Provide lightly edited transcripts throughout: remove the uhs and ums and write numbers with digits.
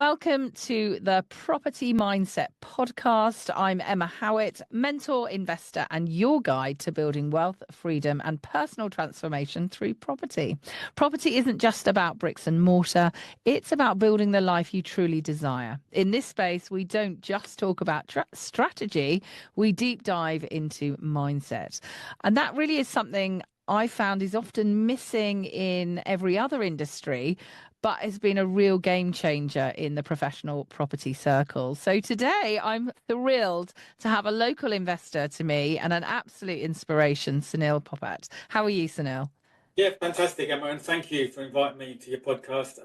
Welcome to the Property Mindset podcast. I'm Emma Howitt, mentor, investor, and your guide to building wealth, freedom, and personal transformation through property. Property isn't just about bricks and mortar, it's about building the life you truly desire. In this space, we don't just talk about strategy, we deep dive into mindset. And that really is something I found is often missing in every other industry, but has been a real game changer in the professional property circle. So today I'm thrilled to have a local investor to me and an absolute inspiration, Sunil Popat. How are you, Sunil? Yeah, fantastic, Emma, and thank you for inviting me to your podcast.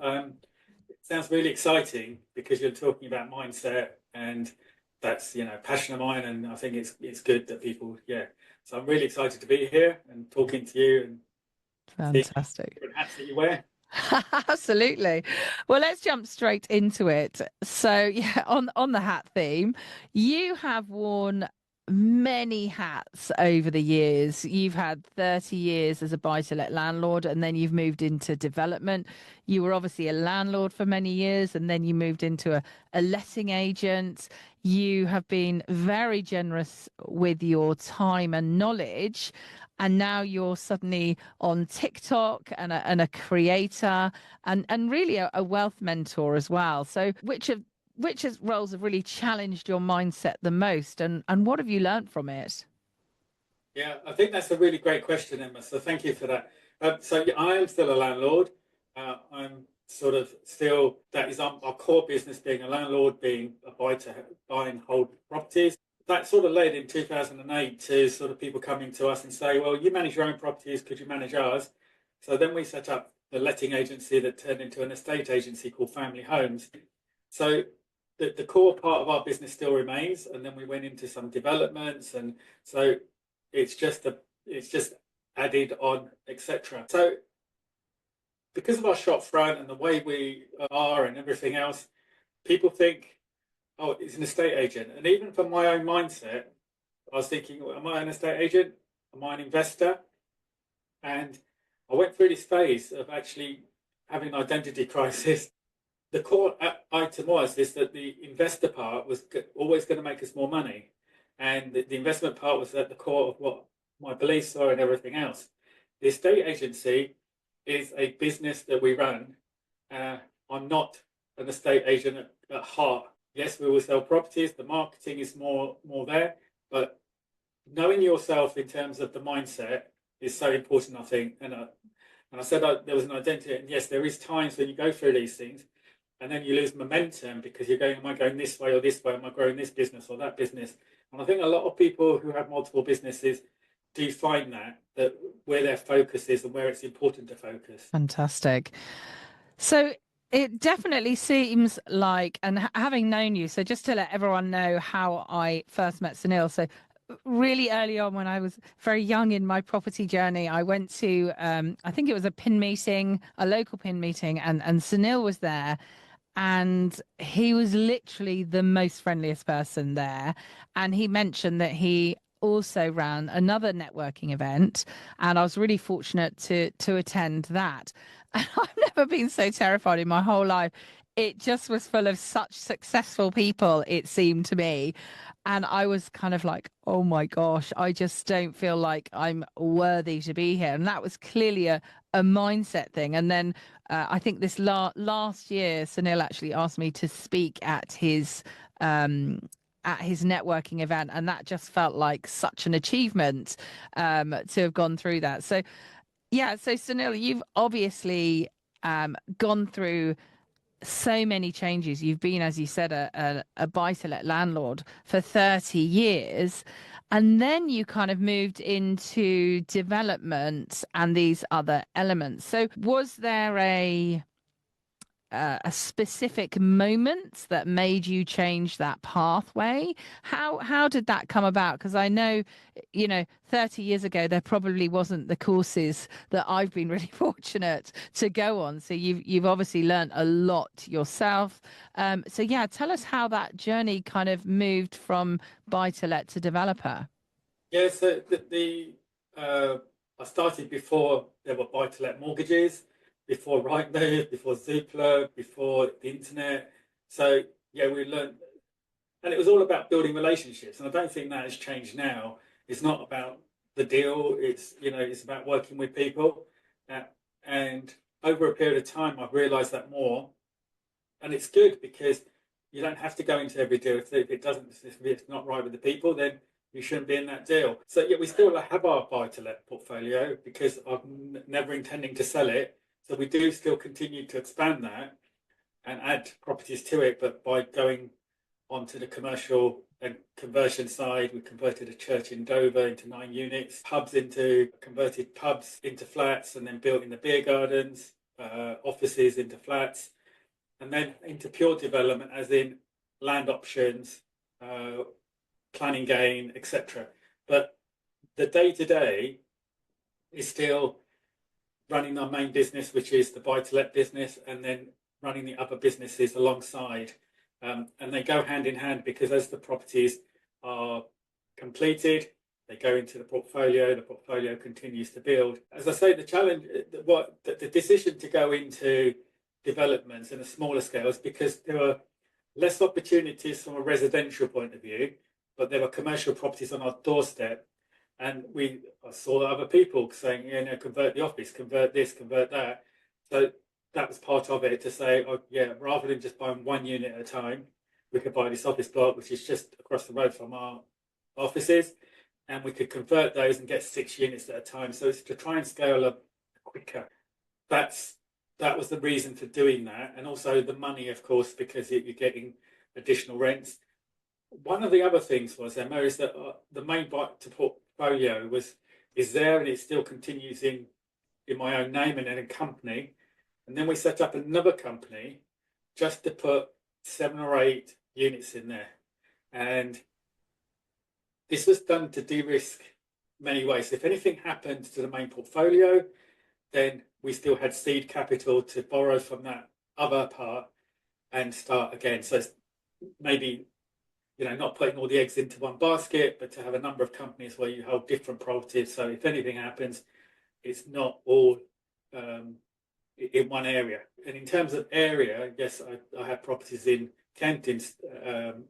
It sounds really exciting because you're talking about mindset, and that's passion of mine, and I think it's good that people, yeah. So I'm really excited to be here and talking to you and see Fantastic. different hats that you wear. Absolutely. Well, let's jump straight into it. So, yeah, on the hat theme, you have worn many hats over the years. You've had 30 years as a buy-to-let landlord, and then you've moved into development. You were obviously a landlord for many years, and then you moved into a letting agent. You have been very generous with your time and knowledge. And now you're suddenly on TikTok and a creator and really a wealth mentor as well. So which roles have really challenged your mindset the most, and what have you learned from it? Yeah, I think that's a really great question, Emma. So thank you for that. So yeah, I am still a landlord. I'm sort of still, that is our core business, being a landlord, being a buy and hold properties. That sort of led in 2008 to sort of people coming to us and say, well, you manage your own properties, could you manage ours? So then we set up the letting agency that turned into an estate agency called Family Homes. So the core part of our business still remains, and then we went into some developments, and so it's just added on, etc. So because of our shop front and the way we are and everything else, people think, oh, it's an estate agent. And even from my own mindset, I was thinking, well, am I an estate agent? Am I an investor? And I went through this phase of actually having an identity crisis. The core item was is that the investor part was always going to make us more money, and the investment part was at the core of what my beliefs are and everything else. The estate agency is a business that we run. I'm not an estate agent at heart. Yes, we will sell properties. The marketing is more there, but knowing yourself in terms of the mindset is so important, I think. And I said there was an identity, and yes, there is times when you go through these things, and then you lose momentum because you're going, am I going this way or this way? Am I growing this business or that business? And I think a lot of people who have multiple businesses do find that where their focus is and where it's important to focus. Fantastic. So it definitely seems like, and having known you, so just to let everyone know how I first met Sunil. So really early on, when I was very young in my property journey, I went to, I think it was a PIN meeting, a local PIN meeting, and Sunil was there. And he was literally the most friendliest person there. And he mentioned that he also ran another networking event, and I was really fortunate to attend that. And I've never been so terrified in my whole life. It just was full of such successful people, it seemed to me. And I was kind of like, oh my gosh, I just don't feel like I'm worthy to be here. And that was clearly a mindset thing. And then I think this last year, Sunil actually asked me to speak at his networking event, and that just felt like such an achievement to have gone through that. So, yeah, so Sunil, you've obviously gone through so many changes. You've been, as you said, a buy-to-let landlord for 30 years. And then you kind of moved into development and these other elements. So was there a specific moment that made you change that pathway? How did that come about? Because I know, 30 years ago there probably wasn't the courses that I've been really fortunate to go on. So you've obviously learned a lot yourself. So yeah, tell us how that journey kind of moved from buy to let to developer. Yeah, so I started before there were buy-to-let mortgages, before Rightmove, before Zoopla, before the internet. So yeah, we learned, and it was all about building relationships. And I don't think that has changed now. It's not about the deal. It's, it's about working with people. Uh, and over a period of time, I've realised that more. And it's good because you don't have to go into every deal. If it's not right with the people, then you shouldn't be in that deal. So yeah, we still have our buy-to-let portfolio because I'm never intending to sell it. So we do still continue to expand that and add properties to it, but by going onto the commercial and conversion side, we converted a church in Dover into 9 units, converted pubs into flats, and then built in the beer gardens, offices into flats, and then into pure development, as in land options, planning gain, etc. But the day-to-day is still running our main business, which is the buy-to-let business, and then running the other businesses alongside. And they go hand in hand because as the properties are completed, they go into the portfolio continues to build. As I say, the challenge, the decision to go into developments in a smaller scale is because there are less opportunities from a residential point of view, but there were commercial properties on our doorstep. And I saw other people saying, convert the office, convert this, convert that. So that was part of it, to say, oh yeah, rather than just buying 1 unit at a time, we could buy this office block, which is just across the road from our offices, and we could convert those and get 6 units at a time. So it's to try and scale up quicker. That was the reason for doing that, and also the money, of course, because you're getting additional rents. One of the other things was, Emma, is that the main portfolio is there, and it still continues in my own name and in a company. And then we set up another company just to put 7 or 8 units in there. And this was done to de-risk many ways. If anything happened to the main portfolio, then we still had seed capital to borrow from that other part and start again. So it's maybe, not putting all the eggs into one basket, but to have a number of companies where you hold different properties. So if anything happens, it's not all in one area. And in terms of area, yes, I have properties in Kent,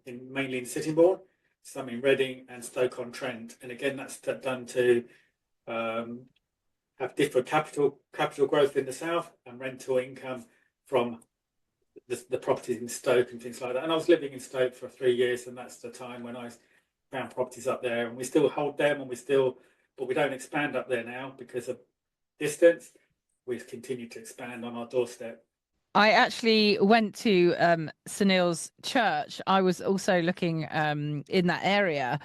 mainly in Sittingbourne, some in Reading and Stoke-on-Trent. And again, that's done to have different capital growth in the south and rental income from the properties in Stoke and things like that. And I was living in Stoke for 3 years, and that's the time when I found properties up there. And we still hold them, but we don't expand up there now because of distance. We continue to expand on our doorstep. I actually went to Sunil's church. I was also looking in that area,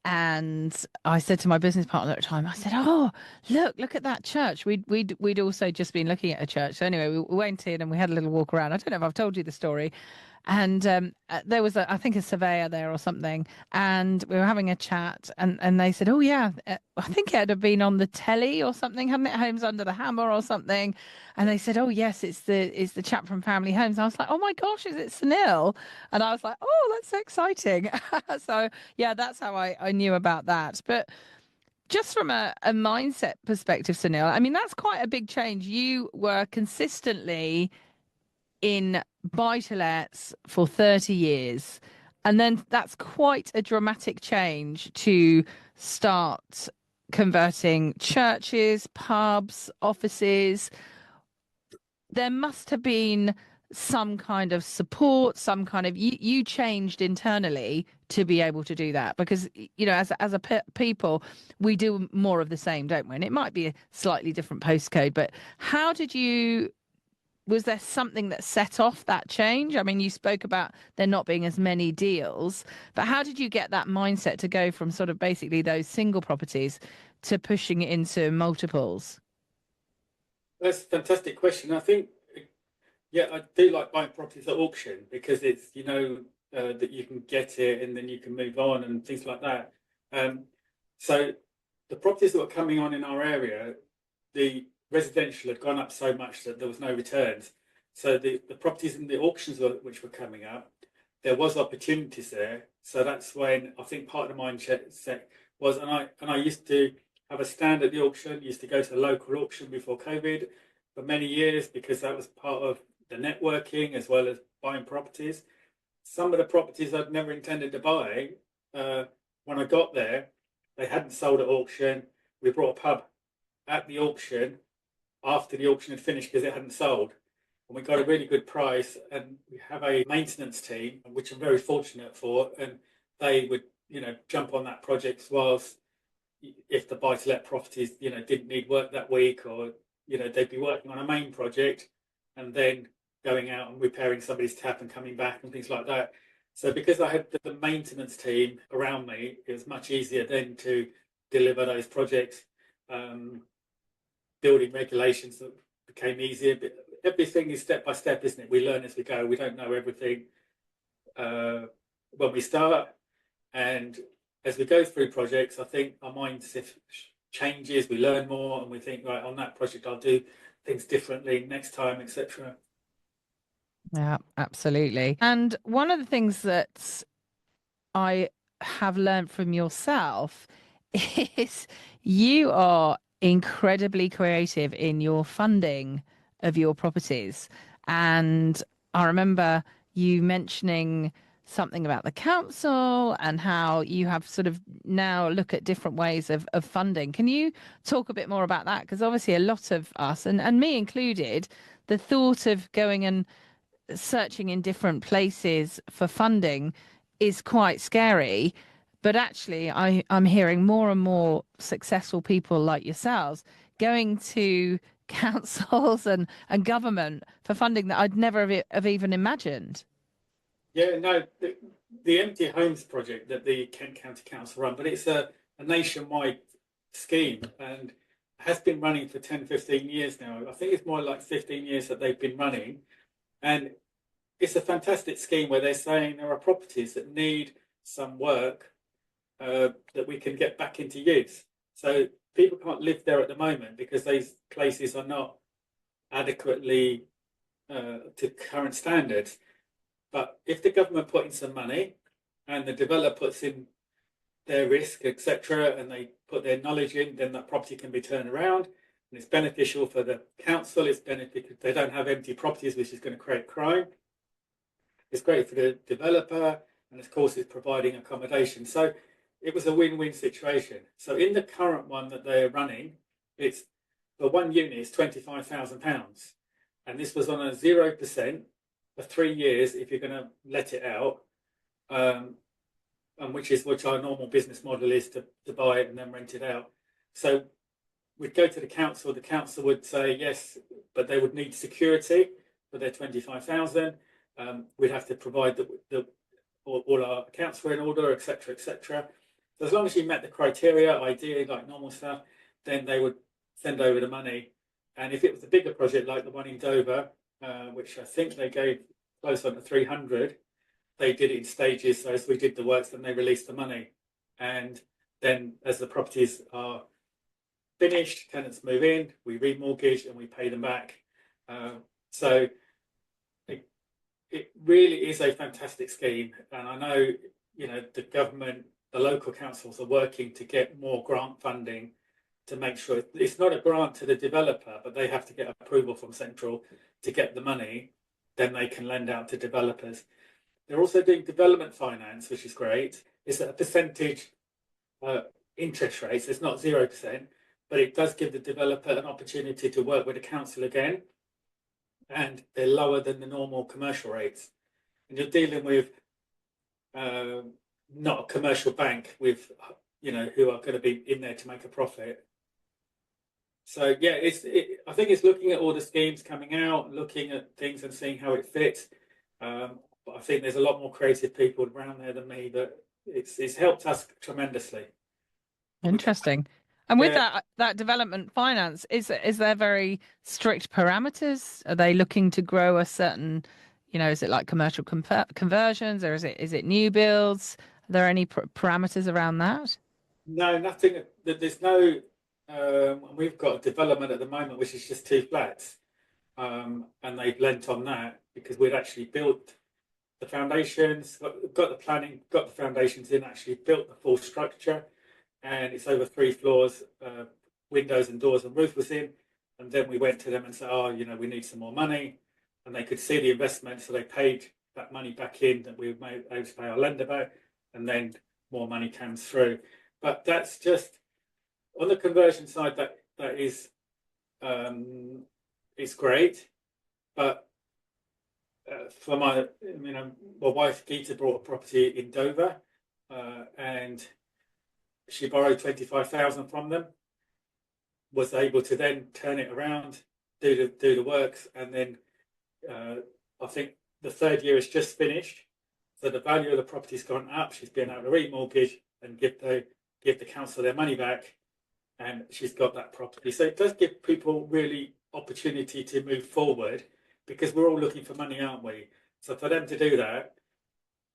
and I said to my business partner at the time, I said, "Oh, look at that church." We'd also just been looking at a church. So anyway, we went in and we had a little walk around. I don't know if I've told you the story. And there was I think a surveyor there or something, and we were having a chat, and they said, "Oh yeah, I think it had been on the telly or something, hadn't it? Homes Under the Hammer or something." And they said, "Oh yes, it's the chap from Family Homes." And I was like, "Oh my gosh, is it Sunil?" And I was like, "Oh, that's so exciting." So yeah, that's how I knew about that. But just from a mindset perspective, Sunil, I mean, that's quite a big change. You were consistently in buy-to-lets for 30 years. And then that's quite a dramatic change to start converting churches, pubs, offices. There must have been some kind of support, some kind of you changed internally to be able to do that, because as a people we do more of the same, don't we? And it might be a slightly different postcode, but how did you was there something that set off that change? I mean, you spoke about there not being as many deals, but how did you get that mindset to go from sort of basically those single properties to pushing it into multiples? That's a fantastic question. I think, yeah, I do like buying properties at auction because it's, that you can get it and then you can move on and things like that. So the properties that were coming on in our area, the residential had gone up so much that there was no returns. So the properties in the auctions which were coming up, there was opportunities there. So that's when I think part of the mindset was, and I used to have a stand at the auction, used to go to the local auction before COVID for many years because that was part of the networking as well as buying properties. some of the properties I'd never intended to buy, when I got there, they hadn't sold at auction. We brought a pub at the auction after the auction had finished because it hadn't sold. And we got a really good price. And we have a maintenance team, which I'm very fortunate for. And they would, jump on that project whilst if the buy-to-let properties, didn't need work that week, or, they'd be working on a main project and then going out and repairing somebody's tap and coming back and things like that. So because I had the maintenance team around me, it was much easier then to deliver those projects. Building regulations that became easier. But everything is step by step, isn't it? We learn as we go. We don't know everything when we start. And as we go through projects, I think our mindset changes. We learn more, and we think, right, on that project, I'll do things differently next time, etc. Yeah, absolutely. And one of the things that I have learned from yourself is you are incredibly creative in your funding of your properties. And I remember you mentioning something about the council and how you have sort of now look at different ways of funding. Can you talk a bit more about that? Because obviously a lot of us, and me included, the thought of going and searching in different places for funding is quite scary. But actually, I'm hearing more and more successful people like yourselves going to councils and government for funding that I'd never have even imagined. Yeah, no, the Empty Homes project that the Kent County Council run, but it's a nationwide scheme and has been running for 10, 15 years now. I think it's more like 15 years that they've been running. And it's a fantastic scheme where they're saying there are properties that need some work that we can get back into use. So people can't live there at the moment because those places are not adequately to current standards. But if the government put in some money and the developer puts in their risk, etc., and they put their knowledge in, then that property can be turned around. And it's beneficial for the council. It's beneficial. They don't have empty properties, which is going to create crime. It's great for the developer, and of course, it's providing accommodation. So it was a win-win situation. So in the current one that they're running, it's the one unit is £25,000, and this was on a 0% for 3 years if you're going to let it out, and which our normal business model is to buy it and then rent it out. So we'd go to the council. The council would say yes, but they would need security for their 25,000. We'd have to provide all our accounts were in order, etc., etc. So as long as you met the criteria, ideally like normal stuff, then they would send over the money. And if it was a bigger project like the one in Dover, which I think they gave close on to 300, they did it in stages. So as we did the works, then they released the money. And then as the properties are finished, tenants move in, we remortgage and we pay them back. So it really is a fantastic scheme. And I know, the government, the local councils are working to get more grant funding to make sure it's not a grant to the developer, but they have to get approval from central to get the money. Then they can lend out to developers. They're also doing development finance, which is great. It's at a percentage interest rate. So it's not 0%, but it does give the developer an opportunity to work with the council again. And they're lower than the normal commercial rates. And you're dealing with not a commercial bank with, who are going to be in there to make a profit. So yeah, I think it's looking at all the schemes coming out, looking at things and seeing how it fits. But I think there's a lot more creative people around there than me, but it's helped us tremendously. Interesting. And with Yeah. that development finance, is there very strict parameters? Are they looking to grow a certain, is it like commercial conversions, or is it new builds? Are there any parameters around that? No, nothing. There's no. We've got a development at the moment which is just 2 flats, and they've lent on that because we'd actually built the foundations, got the planning, got the foundations in, actually built the full structure, and it's over 3 floors, windows and doors and roof was in. And then we went to them and said, oh, we need some more money. And they could see the investment, so they paid that money back in that we were able to pay our lender back, and then more money comes through. But that's just on the conversion side. That is it's great, but for my wife Geeta bought a property in Dover, and she borrowed 25,000 from them. Was able to then turn it around, do the works, and then I think the third year has just finished, so the value of the property's gone up. She's been able to remortgage and give the council their money back, and she's got that property. So it does give people really opportunity to move forward, because we're all looking for money, aren't we? So for them to do that,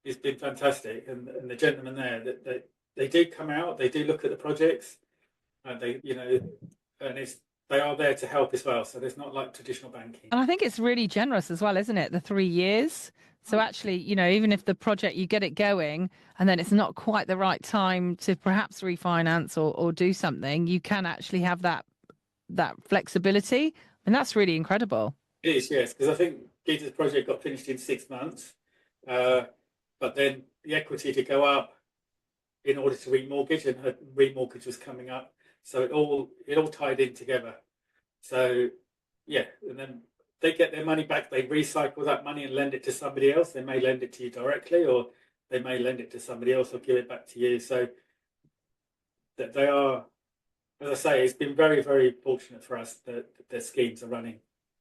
it's been fantastic. And the gentlemen there, that they do come out, they do look at the projects, and they are there to help as well. So there's not like traditional banking. And I think it's really generous as well, isn't it? The 3 years. So actually, even if the project, you get it going and then it's not quite the right time to perhaps refinance or do something, you can actually have that flexibility. And that's really incredible. It is, yes, because I think Geeta's project got finished in 6 months, but then the equity to go up in order to remortgage, and her remortgage was coming up, so it all tied in together. So yeah, and then they get their money back. They recycle that money and lend it to somebody else. They may lend it to you directly, or they may lend it to somebody else or give it back to you. So that they are, as I say, it's been very, very fortunate for us that their schemes are running.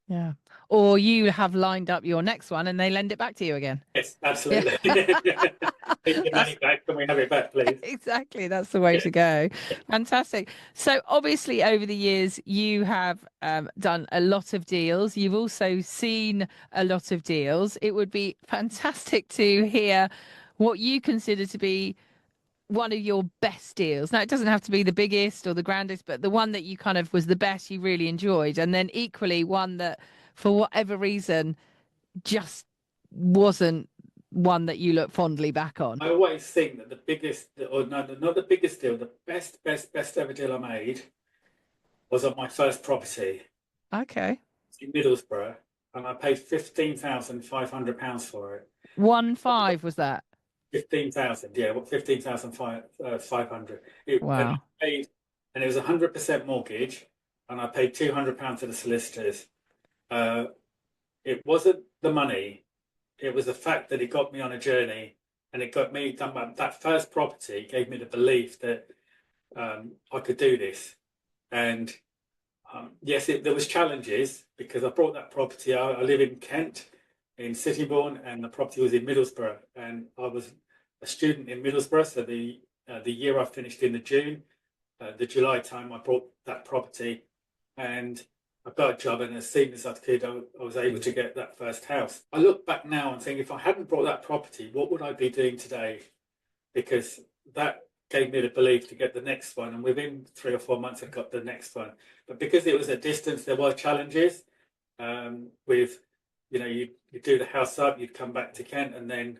Yeah. Or you have lined up your next one and they lend it back to you again. Yes, absolutely. Take your money back. Can we have it back, please? Exactly. That's the way to go. Fantastic. So obviously over the years, you have done a lot of deals. You've also seen a lot of deals. It would be fantastic to hear what you consider to be one of your best deals. Now, it doesn't have to be the biggest or the grandest, but the one that you kind of was the best, you really enjoyed. And then equally one that, for whatever reason, just wasn't one that you look fondly back on. I always think that the biggest, or no, not the biggest deal, the best ever deal I made was on my first property. Okay. In Middlesbrough, and I paid £15,500 for it. 1.5 was that? 15,000, yeah, what 15,500. Wow. And it was 100% mortgage, and I paid £200 to the solicitors. It wasn't the money; it was the fact that it got me on a journey, and it got me done. That first property gave me the belief that I could do this. And yes, there was challenges, because I bought that property. I live in Kent, in Sittingbourne, and the property was in Middlesbrough, and I was a student in Middlesbrough. So the year I finished in the June, the July time, I bought that property, and I got a job, and as soon as I could, I was able to get that first house. I look back now and think, if I hadn't bought that property, what would I be doing today? Because that gave me the belief to get the next one, and within 3 or 4 months I got the next one. But because it was a distance, there were challenges with, you do the house up, you'd come back to Kent, and then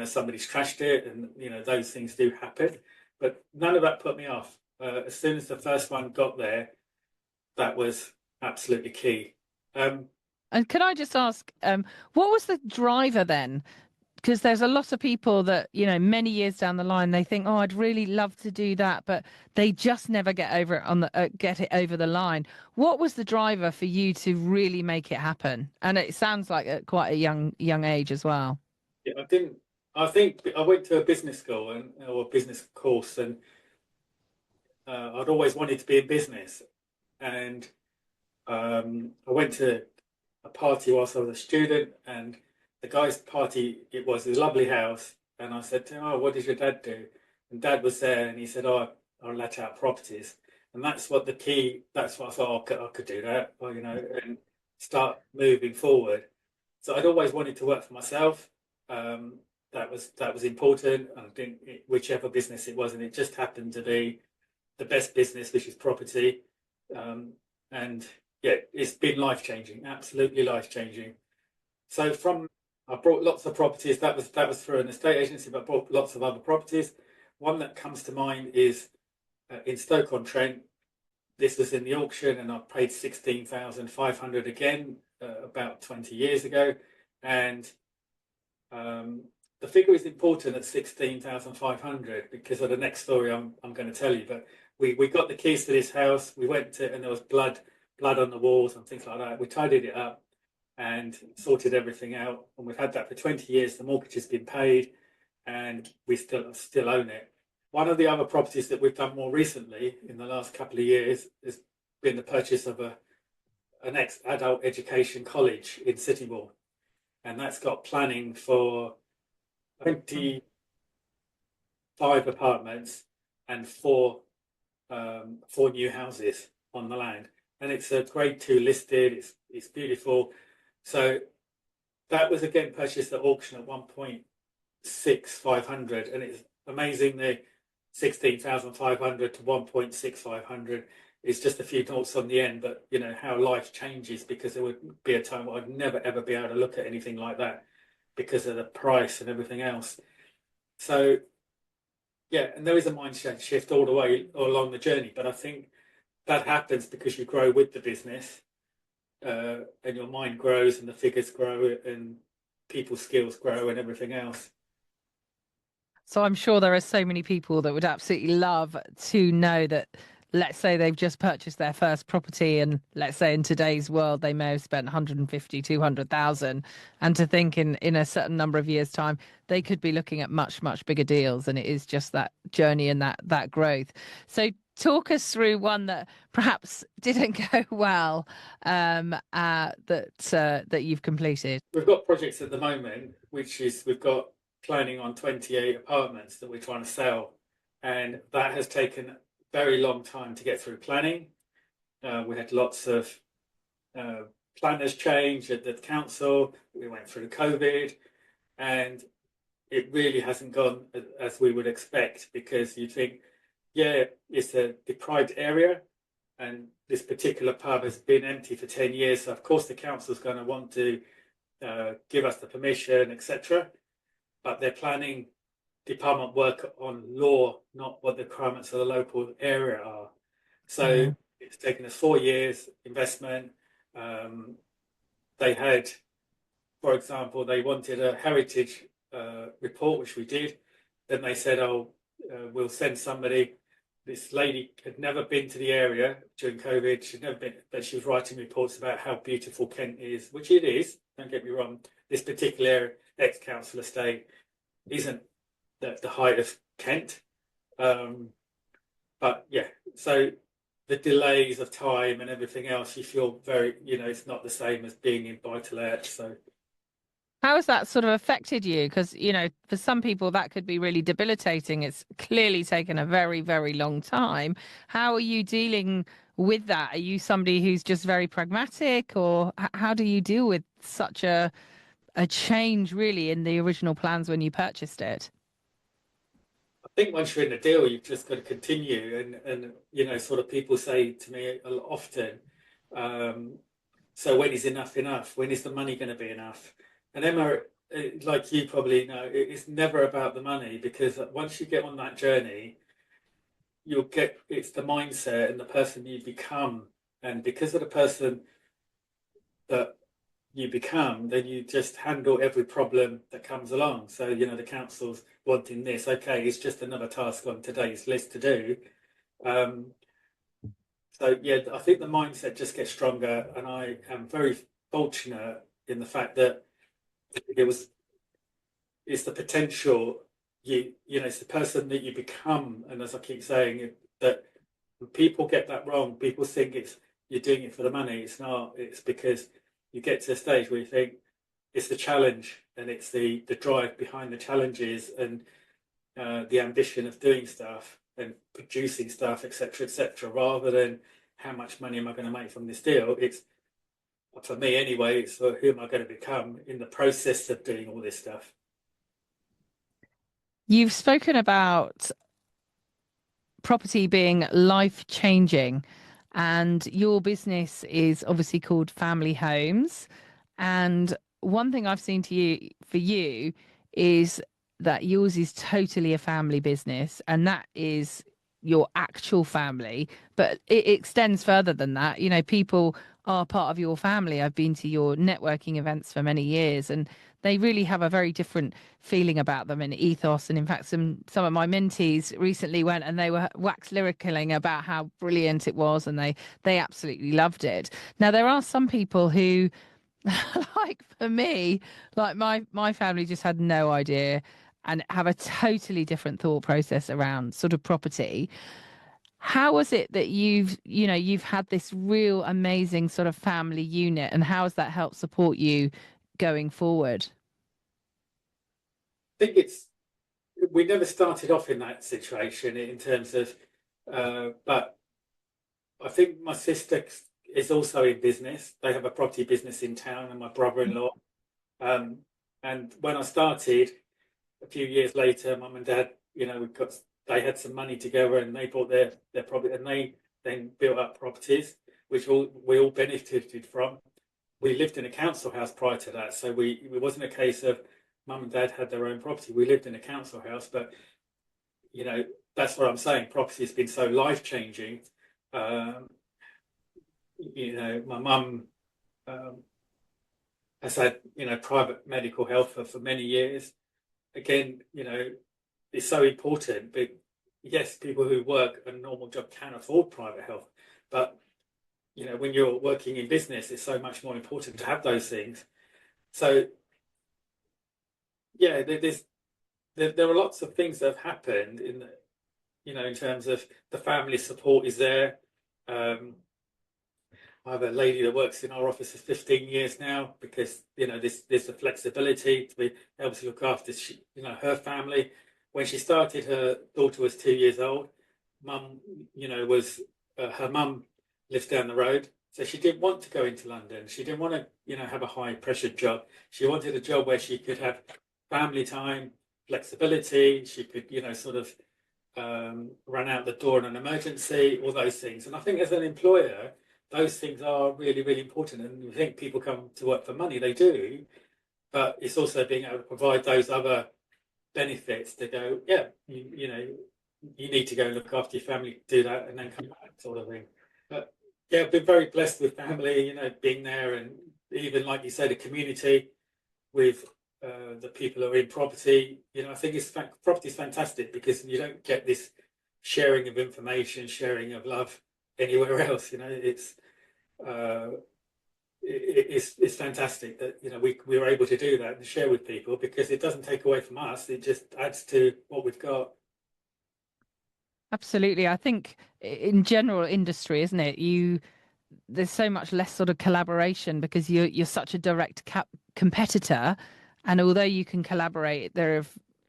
somebody's trashed it, and those things do happen. But none of that put me off. As soon as the first one got there, that was absolutely key. And can I just ask, what was the driver then? Because there's a lot of people that, many years down the line, they think, oh, I'd really love to do that, but they just never get over it get it over the line. What was the driver for you to really make it happen? And it sounds like at quite a young age as well. Yeah, I think I went to a business school or a business course, and I'd always wanted to be in business. And I went to a party whilst I was a student, and the guy's party, it was a lovely house. And I said to him, oh, what does your dad do? And Dad was there, and he said, oh, I'll let out properties. And that's what I thought, I could do that, and start moving forward. So I'd always wanted to work for myself. That was important. And I think whichever business it was, and it just happened to be the best business, which is property. And yeah, it's been life-changing, absolutely life-changing. So I bought lots of properties. That was through an estate agency, but I bought lots of other properties. One that comes to mind is in Stoke-on-Trent. This was in the auction, and I paid 16,500 again about 20 years ago. And The figure is important at 16,500 because of the next story I'm going to tell you. But we got the keys to this house. We went to, and there was blood on the walls and things like that. We tidied it up and sorted everything out. And we've had that for 20 years. The mortgage has been paid, and we still own it. One of the other properties that we've done more recently in the last couple of years has been the purchase of an ex-adult education college in Sittingbourne, and that's got planning for 25 apartments and four new houses on the land, and it's a grade 2 listed. It's beautiful. So that was again purchased at auction at 1.6500, and it's amazing. The 16,500 to 1.6500 is just a few noughts on the end, but you know how life changes, because there would be a time where I'd never ever be able to look at anything like that because of the price and everything else. So yeah, and there is a mindset shift all the way all along the journey, but I think that happens because you grow with the business, and your mind grows and the figures grow and people's skills grow and everything else. So I'm sure there are so many people that would absolutely love to know that, let's say they've just purchased their first property, and let's say in today's world they may have spent 150, 200,000, and to think in a certain number of years' time they could be looking at much, much bigger deals, and it is just that journey and that growth. So talk us through one that perhaps didn't go well, that you've completed. We've got projects at the moment, which is we've got planning on 28 apartments that we're trying to sell, and that has taken very long time to get through planning. We had lots of planners change at the council. We went through COVID, and it really hasn't gone as we would expect, because you think, yeah, it's a deprived area, and this particular pub has been empty for 10 years. So of course the council's going to want to give us the permission, etc. But they're planning department work on law, not what the requirements of the local area are. So it's taken us 4 years investment. They had, for example, they wanted a heritage report, which we did. Then they said, oh, we'll send somebody. This lady had never been to the area during COVID. She'd never been, but she was writing reports about how beautiful Kent is, which it is. Don't get me wrong. This particular ex-council estate isn't the height of Kent. But yeah, so the delays of time and everything else, you feel very, it's not the same as being in buy-to-let. So how has that sort of affected you? Because, for some people that could be really debilitating. It's clearly taken a very, very long time. How are you dealing with that? Are you somebody who's just very pragmatic, or how do you deal with such a change really in the original plans when you purchased it? I think once you're in the deal, you've just got to continue. And sort of people say to me often, so when is enough enough? When is the money going to be enough? And Emma, like you probably know, it's never about the money, because once you get on that journey, it's the mindset and the person you become. And because of the person that you become, then you just handle every problem that comes along. So, the council's wanting this. Okay, it's just another task on today's list to do. So, yeah, I think the mindset just gets stronger. And I am very fortunate in the fact that it's the potential, it's the person that you become. And as I keep saying, that when people get that wrong, people think you're doing it for the money. It's not. It's because you get to a stage where you think it's the challenge, and it's the drive behind the challenges, and the ambition of doing stuff and producing stuff, etc., rather than how much money am I going to make from this deal. It's, for me anyway, it's who am I going to become in the process of doing all this stuff. You've spoken about property being life changing, and your business is obviously called Family Homes. And one thing I've seen for you is that yours is totally a family business, and that is your actual family, but it extends further than that. People are part of your family. I've been to your networking events for many years, and they really have a very different feeling about them and ethos. And in fact, some of my mentees recently went and they were wax lyricaling about how brilliant it was, and they absolutely loved it. Now, there are some people who, like for me, like my family just had no idea and have a totally different thought process around sort of property. How was it that you've had this real amazing sort of family unit, and how has that helped support you going forward? I think we never started off in that situation in terms of, but I think my sister is also in business. They have a property business in town, and my brother-in-law. Um, and when I started, a few years later, mum and dad, they had some money together, and they bought their property, and they then built up properties, which we all benefited from. We lived in a council house prior to that, so it wasn't a case of mum and dad had their own property. We lived in a council house, but that's what I'm saying. Property has been so life changing. Um, my mum has had private medical health for many years. Again, it's so important. But yes, people who work a normal job can afford private health, but when you're working in business, it's so much more important to have those things. So yeah, there are lots of things that have happened in terms of the family support is there. I have a lady that works in our office for 15 years now because there's the flexibility to be able to look after her family. When she started, her daughter was 2 years old. Mum, was her mum lives down the road, so she didn't want to go into London. She didn't want to have a high pressured job. She wanted a job where she could have family time, flexibility. She could sort of run out the door in an emergency, all those things. And I think as an employer, those things are really, really important. And we think people come to work for money, they do, but it's also being able to provide those other benefits to go, yeah, you need to go and look after your family, do that, and then come back, sort of thing. But yeah, I've been very blessed with family, being there, and even like you said, a community with the people who are in property. I think property is fantastic because you don't get this sharing of information, sharing of love anywhere else. It's fantastic that we were able to do that and share with people because it doesn't take away from us. It just adds to what we've got. Absolutely. I think in general industry, isn't it? There's so much less sort of collaboration because you're such a direct competitor, and although you can collaborate, there are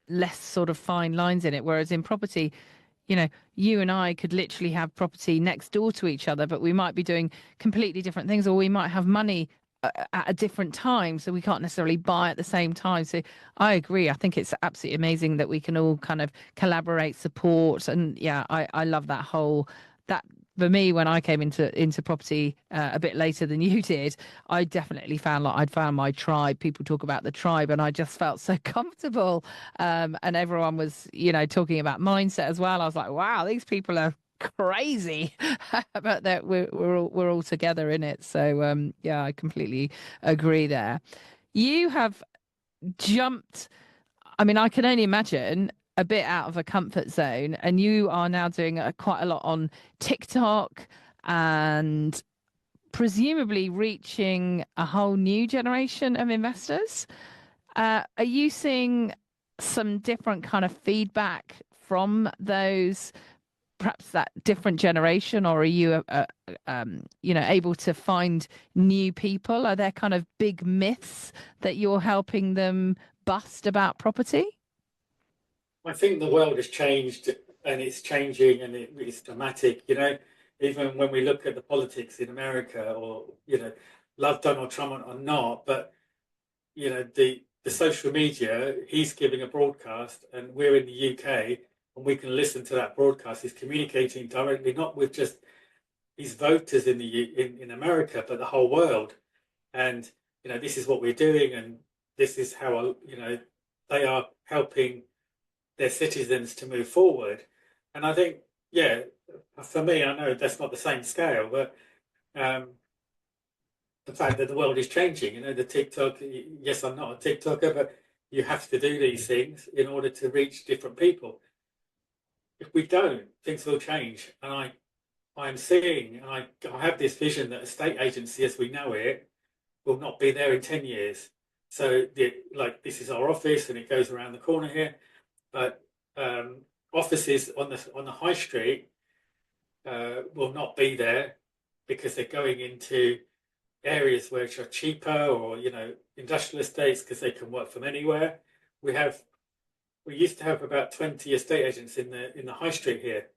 less sort of fine lines in it. Whereas in property, you and I could literally have property next door to each other, but we might be doing completely different things, or we might have money at a different time, so we can't necessarily buy at the same time. So I agree. I think it's absolutely amazing that we can all kind of collaborate, support, and yeah, I love that. For me, when I came into property a bit later than you did, I definitely found like I'd found my tribe. People talk about the tribe, and I just felt so comfortable. And everyone was, talking about mindset as well. I was like, wow, these people are crazy, but that we're all together in it. So yeah, I completely agree there. You have jumped. I mean, I can only imagine a bit out of a comfort zone, and you are now doing quite a lot on TikTok and presumably reaching a whole new generation of investors. Are you seeing some different kind of feedback from those, perhaps that different generation, or are you, able to find new people? Are there kind of big myths that you're helping them bust about property? I think the world has changed and it's changing and it's dramatic. Even when we look at the politics in America, or love Donald Trump or not, but the social media, he's giving a broadcast, and we're in the UK, and we can listen to that broadcast. He's communicating directly, not with just his voters in America, but the whole world. And this is what we're doing, and this is how they are helping their citizens to move forward. And I think, yeah, for me, I know that's not the same scale, but the fact that the world is changing. The TikTok, yes, I'm not a TikToker, but you have to do these things in order to reach different people. If we don't, things will change. And I'm seeing, and I have this vision that a state agency as we know it will not be there in 10 years. So this is our office and it goes around the corner here, but offices on the high street will not be there because they're going into areas which are cheaper, or industrial estates, because they can work from anywhere. We used to have about 20 estate agents in the high street here.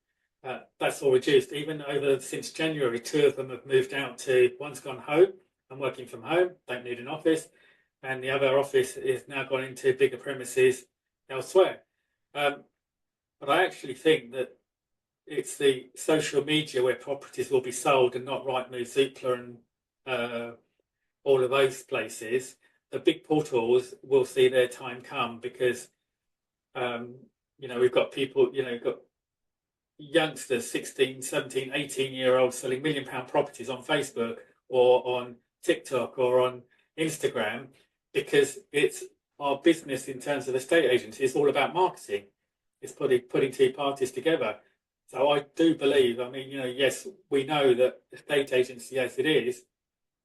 That's all reduced. Even since January, 2 of them have moved out one's gone home and working from home, don't need an office, and the other office is now gone into bigger premises elsewhere. But I actually think that it's the social media where properties will be sold, and not Rightmove, Zoopla, and all of those places. The big portals will see their time come, because we've got people, got youngsters, 16, 17, 18-year-olds selling £1 million properties on Facebook or on TikTok or on Instagram, because it's our business in terms of estate agency is all about marketing. It's putting two parties together. So I do believe, yes, we know that estate agency as it is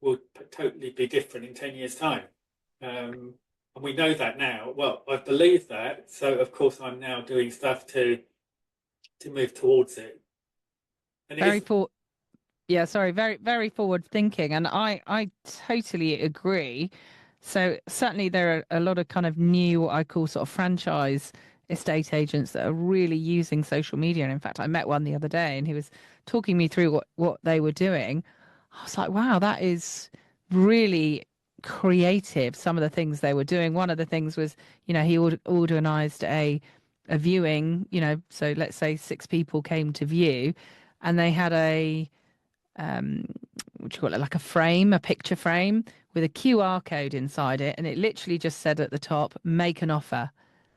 will totally be different in 10 years' time. And we know that now. Well, I believe that. So, of course, I'm now doing stuff to move towards it. And very, very forward thinking. And I totally agree. So certainly there are a lot of kind of new, I call sort of franchise estate agents that are really using social media. And in fact, I met one the other day and he was talking me through what they were doing. I was like, wow, that is really creative, some of the things they were doing. One of the things was, he organized a viewing, so let's say 6 people came to view, and they had a what do you call it, like a picture frame with a QR code inside it, and it literally just said at the top, make an offer.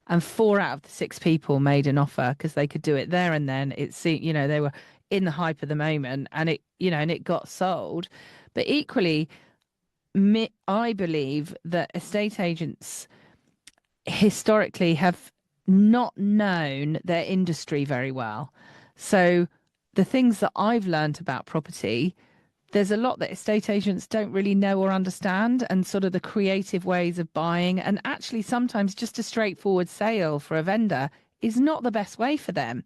And 4 out of the 6 people made an offer because they could do it there and then. They were in the hype of the moment, and it got sold. But equally, I believe that estate agents historically have not known their industry very well. So the things that I've learned about property, there's a lot that estate agents don't really know or understand, and sort of the creative ways of buying. And actually, sometimes just a straightforward sale for a vendor is not the best way for them.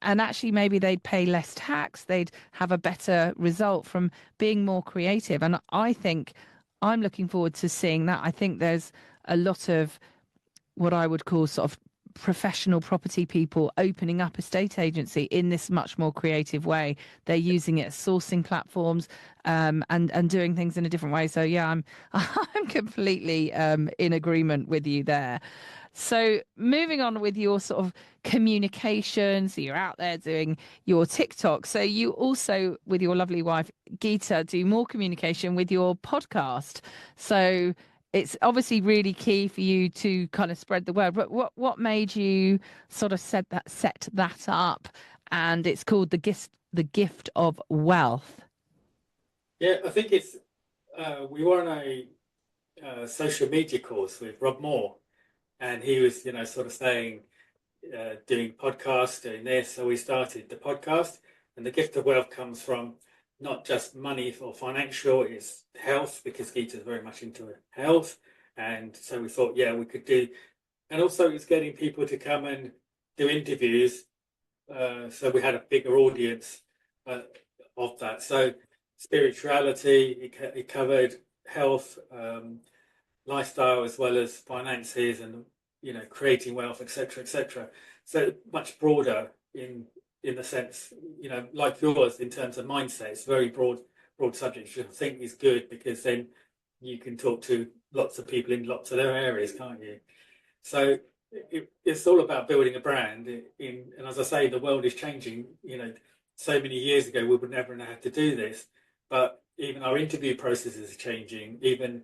And actually, maybe they'd pay less tax, they'd have a better result from being more creative. And I think I'm looking forward to seeing that. I think there's a lot of what I would call sort of professional property people opening up estate agency in this much more creative way. They're using it as sourcing platforms, and doing things in a different way. So yeah, I'm completely in agreement with you there. So moving on with your sort of communication, so you're out there doing your TikTok. So you also, with your lovely wife Geeta, do more communication with your podcast. So it's obviously really key for you to kind of spread the word. But what made you sort of set that up? And it's called the gift of wealth. Yeah, I think it's we were on a social media course with Rob Moore, and he was sort of saying doing podcasts, doing this. So we started the podcast, and the gift of wealth comes from not just money or financial, it's health, because Geeta's very much into health. And so we thought, yeah, we could do, and also it's getting people to come and do interviews. So we had a bigger audience of that. So spirituality, it covered health, lifestyle, as well as finances, and creating wealth, etc., etc. So much broader in the sense, like yours, in terms of mindset. It's very broad subject, which I think is good, because then you can talk to lots of people in lots of their areas, can't you? So it's all about building a brand. And as I say, the world is changing. So many years ago, we would never know how to do this, but even our interview processes are changing. Even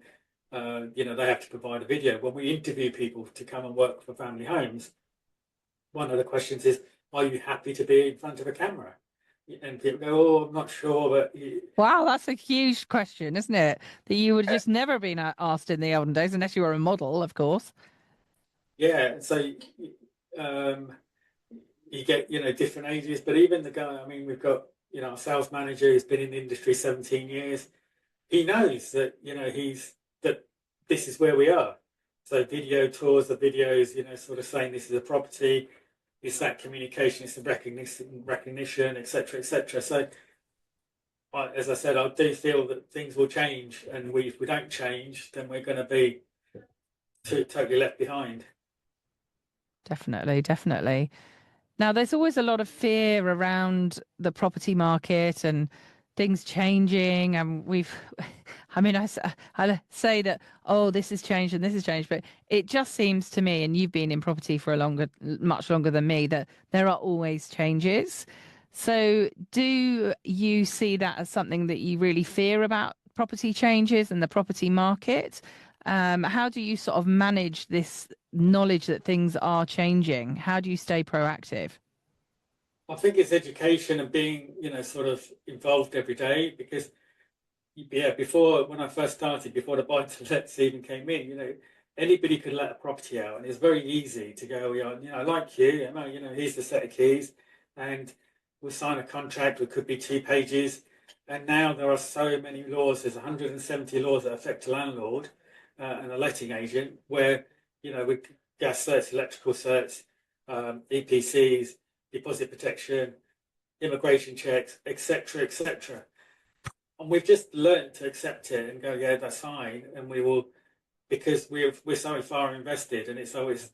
they have to provide a video. When we interview people to come and work for family homes, one of the questions is, are you happy to be in front of a camera? And people go, oh, I'm not sure, but Wow, that's a huge question, isn't it? That you would have just never been asked in the olden days, unless you were a model, of course. yeah. So um, you get, different ages, but even the guy, I mean, we've got, a sales manager who's been in the industry 17 years. He knows that, that this is where we are. So video tours, the videos, sort of saying this is a property, it's that communication, it's the recognition, etc., etc. So, as I said, I do feel that things will change, and if we don't change, then we're going to be totally left behind. Definitely, definitely. Now, there's always a lot of fear around the property market and things changing. And I mean, I say that, oh, this has changed and this has changed, but it just seems to me, and you've been in property for much longer than me, that there are always changes. So, do you see that as something that you really fear about property changes and the property market? How do you sort of manage this knowledge that things are changing? How do you stay proactive? I think it's education and being, sort of involved every day because, yeah, before when I first started, before the buy to lets even came in, anybody could let a property out, and it's very easy to go, like you, here's the set of keys, and we'll sign a contract. It could be 2 pages, and now there are so many laws. There's 170 laws that affect a landlord and a letting agent, where with gas certs, electrical certs, EPCs, deposit protection, immigration checks, etc., etc. And we've just learned to accept it and go, yeah, that's fine, and we will, because we're so far invested, and it's always,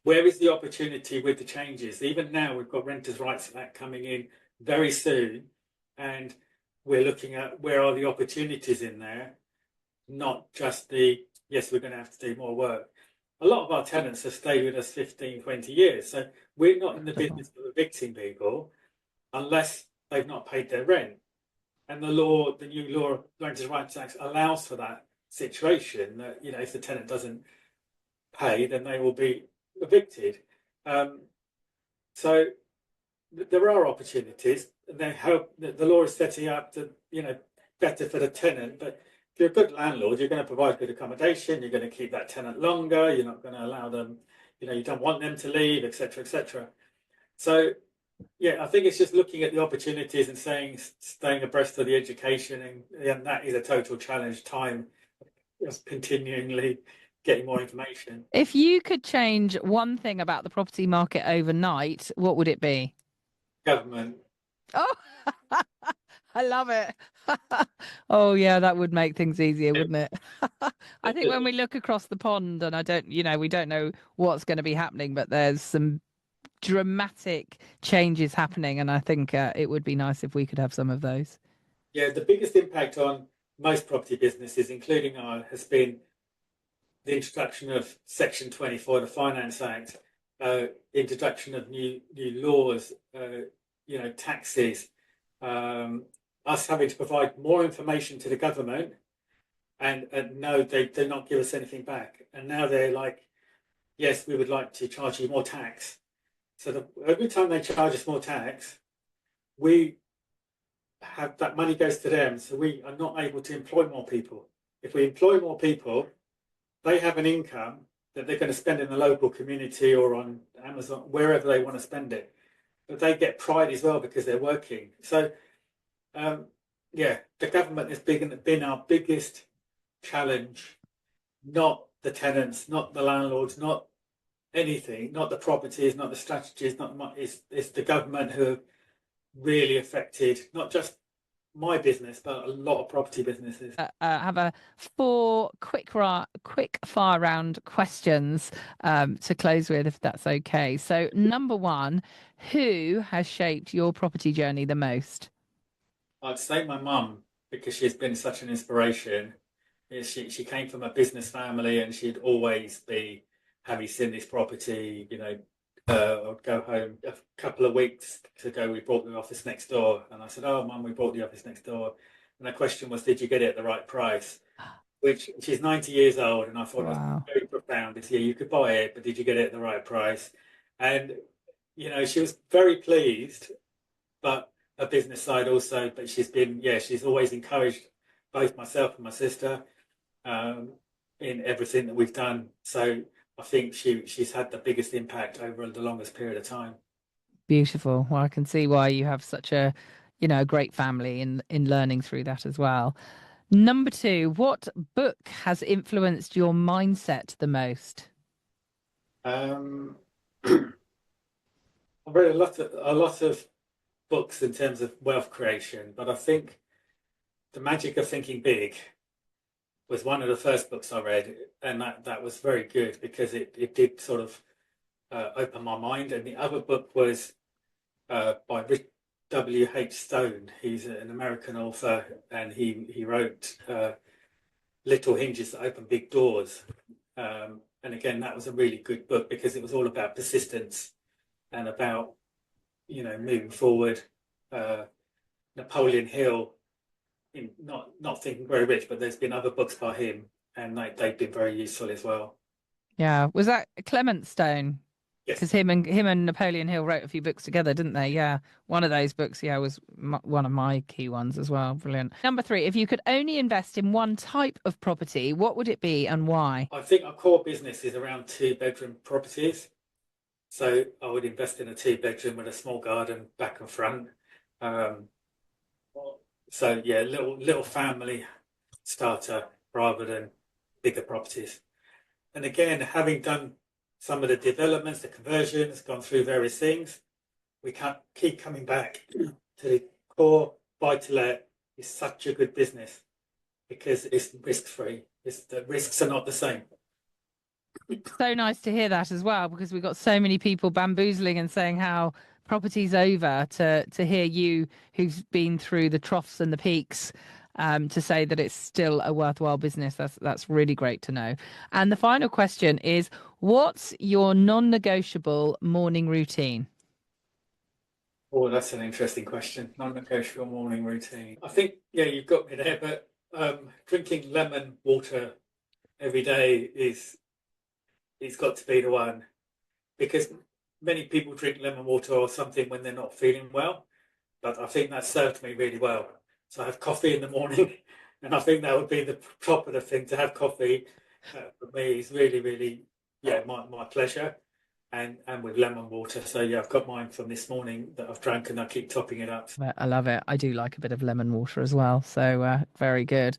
where is the opportunity with the changes? Even now, we've got Renters' Rights Act coming in very soon, and we're looking at where are the opportunities in there, not just yes, we're going to have to do more work. A lot of our tenants have stayed with us 15, 20 years, so we're not in the business of evicting people unless they've not paid their rent. And the new law, Renters' Rights Act, allows for that situation that, if the tenant doesn't pay, then they will be evicted. So there are opportunities, and they hope that the law is setting up to, better for the tenant. But if you're a good landlord, you're going to provide good accommodation, you're going to keep that tenant longer, you're not going to allow them, you don't want them to leave, etc., etc. So yeah, I think it's just looking at the opportunities and staying abreast of the education, and that is a total challenge. Time, just continually getting more information. If you could change one thing about the property market overnight, what would it be? Government. Oh, I love it. Oh, yeah, that would make things easier, wouldn't it? I think when we look across the pond, and we don't know what's going to be happening, but there's some dramatic changes happening, and I think it would be nice if we could have some of those. Yeah, the biggest impact on most property businesses, including ours, has been the introduction of Section 24, the Finance Act, introduction of new laws, taxes, us having to provide more information to the government, and no, they do not give us anything back. And now they're like, yes, we would like to charge you more tax. So every time they charge us more tax, we have that money goes to them. So we are not able to employ more people. If we employ more people, they have an income that they're going to spend in the local community or on Amazon, wherever they want to spend it. But they get pride as well because they're working. So, yeah, the government has been our biggest challenge, not the tenants, not the landlords, not anything, not the properties, not the strategies, it's the government who have really affected not just my business, but a lot of property businesses. Have a four quick fire round questions to close with, if that's okay. So, number one, who has shaped your property journey the most? I'd say my mum, because she's been such an inspiration. She came from a business family, and she'd always be, have you seen this property? I'd go home a couple of weeks ago. We bought the office next door, and I said, "Oh, Mum, we bought the office next door." And the question was, "Did you get it at the right price?" Which she's 90 years old, and I thought that was Wow. very profound. It's, yeah, you could buy it, but did you get it at the right price? And she was very pleased, but her business side also, but she's always encouraged both myself and my sister in everything that we've done. So I think she's had the biggest impact over the longest period of time. Beautiful. Well, I can see why you have such a, a great family in learning through that as well. Number two, what book has influenced your mindset the most? Um, I've read a lot of books in terms of wealth creation, but I think The Magic of Thinking Big was one of the first books I read, and that was very good because it did sort of open my mind. And the other book was by W.H. Stone. He's an American author, and he wrote Little Hinges That Open Big Doors. And again, that was a really good book because it was all about persistence and about, moving forward. Napoleon Hill, not Thinking Very Rich, but there's been other books by him, and they've been very useful as well. Yeah, was that Clement Stone? Yes. Because him and Napoleon Hill wrote a few books together, didn't they? Yeah, one of those books, yeah, was one of my key ones as well. Brilliant. Number three, if you could only invest in one type of property, what would it be and why? I think our core business is around 2-bedroom properties. So I would invest in a 2-bedroom with a small garden back and front. Um, so yeah, little family starter rather than bigger properties. And again, having done some of the developments, the conversions, gone through various things, we can't keep coming back to the core buy-to-let is such a good business because it's risk-free. The risks are not the same. So nice to hear that as well, because we've got so many people bamboozling and saying how property's over, to hear you, who's been through the troughs and the peaks, to say that it's still a worthwhile business. That's really great to know. And the final question is, what's your non-negotiable morning routine? Oh, that's an interesting question. Non-negotiable morning routine. I think, yeah, you've got me there, but drinking lemon water every day it's got to be the one because many people drink lemon water or something when they're not feeling well, but I think that served me really well. So I have coffee in the morning, and I think that would be the top of the thing to have coffee. For me, is really, really, yeah, my pleasure. And with lemon water. So yeah, I've got mine from this morning that I've drank, and I keep topping it up. I love it. I do like a bit of lemon water as well. So very good.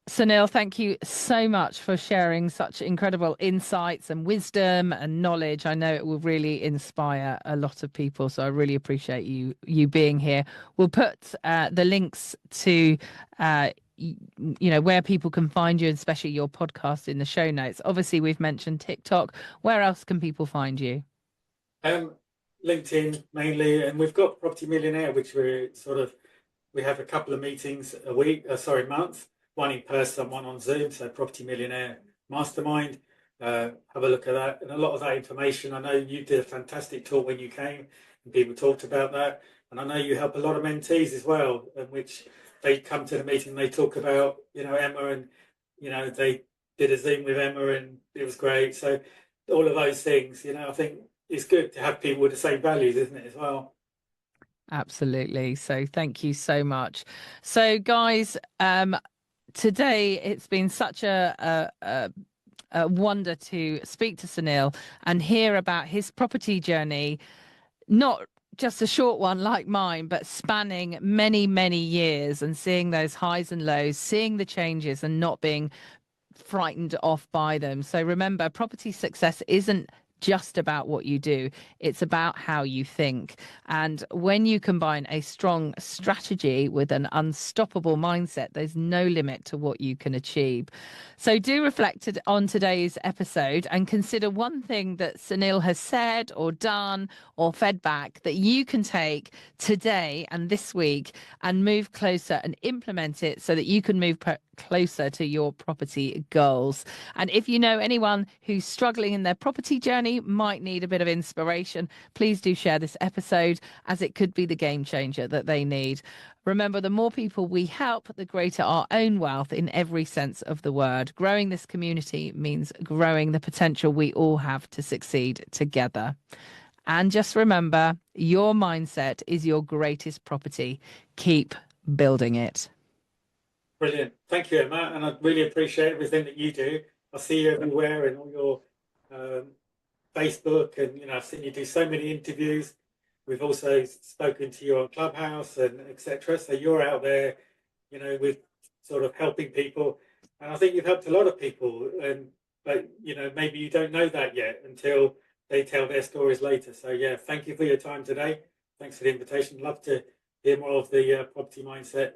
Sunil, thank you so much for sharing such incredible insights and wisdom and knowledge. I know it will really inspire a lot of people, so I really appreciate you being here. We'll put the links to where people can find you, and especially your podcast, in the show notes. Obviously, we've mentioned TikTok. Where else can people find you? LinkedIn mainly, and we've got Property Millionaire, which we have a couple of meetings a month. One in person, one on Zoom. So Property Millionaire Mastermind. Have a look at that. And a lot of that information, I know you did a fantastic talk when you came and people talked about that. And I know you help a lot of mentees as well, in which they come to the meeting and they talk about, Emma, and, they did a Zoom with Emma and it was great. So all of those things, I think it's good to have people with the same values, isn't it, as well? Absolutely. So thank you so much. So guys, today it's been such a wonder to speak to Sunil and hear about his property journey, not just a short one like mine, but spanning many, many years, and seeing those highs and lows, seeing the changes and not being frightened off by them. So remember, property success isn't just about what you do, it's about how you think. And when you combine a strong strategy with an unstoppable mindset, there's no limit to what you can achieve. So do reflect on today's episode and consider one thing that Sunil has said or done or fed back that you can take today and this week and move closer and implement it so that you can move closer to your property goals. And if you know anyone who's struggling in their property journey, might need a bit of inspiration, please do share this episode, as it could be the game changer that they need. Remember, the more people we help, the greater our own wealth in every sense of the word. Growing this community means growing the potential we all have to succeed together. And just remember, your mindset is your greatest property. Keep building it. Brilliant. Thank you, Emma. And I really appreciate everything that you do. I see you everywhere in all your Facebook, and I've seen you do so many interviews. We've also spoken to you on Clubhouse and etc. So you're out there, with sort of helping people, and I think you've helped a lot of people. But maybe you don't know that yet until they tell their stories later. So yeah, thank you for your time today. Thanks for the invitation. Love to hear more of the property mindset.